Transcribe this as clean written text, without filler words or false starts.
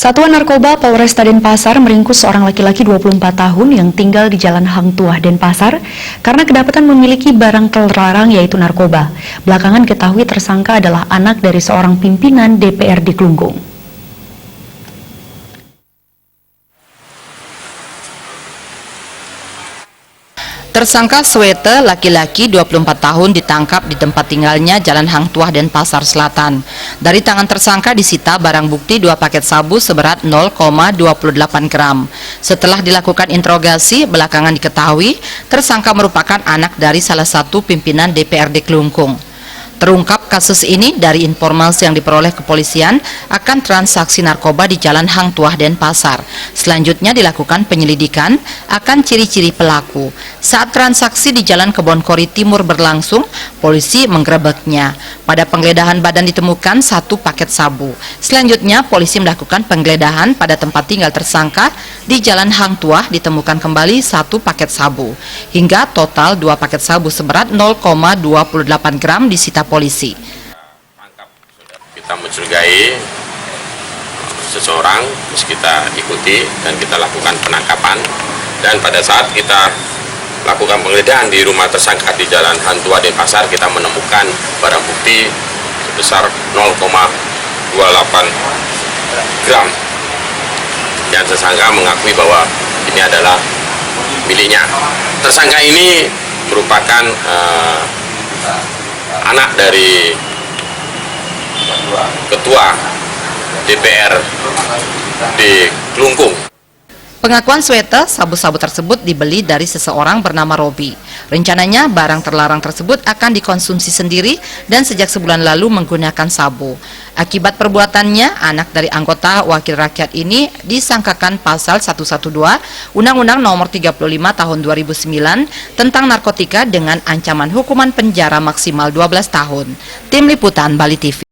Satuan Narkoba Polresta Denpasar meringkus seorang laki-laki 24 tahun yang tinggal di Jalan Hang Tuah, Denpasar karena kedapatan memiliki barang terlarang yaitu narkoba. Belakangan diketahui tersangka adalah anak dari seorang pimpinan DPRD Klungkung. Tersangka Swete, laki-laki 24 tahun ditangkap di tempat tinggalnya Jalan Hang Tuah, Denpasar Selatan. Dari tangan tersangka disita barang bukti 2 paket sabu seberat 0,28 gram. Setelah dilakukan interogasi, belakangan diketahui tersangka merupakan anak dari salah satu pimpinan DPRD Klungkung. Terungkap kasus ini dari informasi yang diperoleh kepolisian akan transaksi narkoba di Jalan Hang Tuah, Denpasar. Selanjutnya dilakukan penyelidikan akan ciri-ciri pelaku. Saat transaksi di Jalan Kebonkori Timur berlangsung, polisi menggerebeknya. Pada penggeledahan badan ditemukan 1 paket sabu. Selanjutnya polisi melakukan penggeledahan pada tempat tinggal tersangka di Jalan Hang Tuah, ditemukan kembali 1 paket sabu. Hingga total 2 paket sabu seberat 0,28 gram disita polisi. Kita mencurigai seseorang, terus kita ikuti dan kita lakukan penangkapan. Dan pada saat kita lakukan penggeledahan di rumah tersangka di Jalan Hang Tuah, Denpasar, kita menemukan barang bukti sebesar 0,28 gram. Dan tersangka mengakui bahwa ini adalah miliknya. Tersangka ini merupakan anak dari Ketua DPR di Klungkung. Pengakuan Swete, sabu-sabu tersebut dibeli dari seseorang bernama Robi. Rencananya barang terlarang tersebut akan dikonsumsi sendiri dan sejak sebulan lalu menggunakan sabu. Akibat perbuatannya, anak dari anggota Wakil Rakyat ini disangkakan pasal 112 Undang-Undang Nomor 35 Tahun 2009 tentang narkotika dengan ancaman hukuman penjara maksimal 12 tahun. Tim Liputan Bali TV.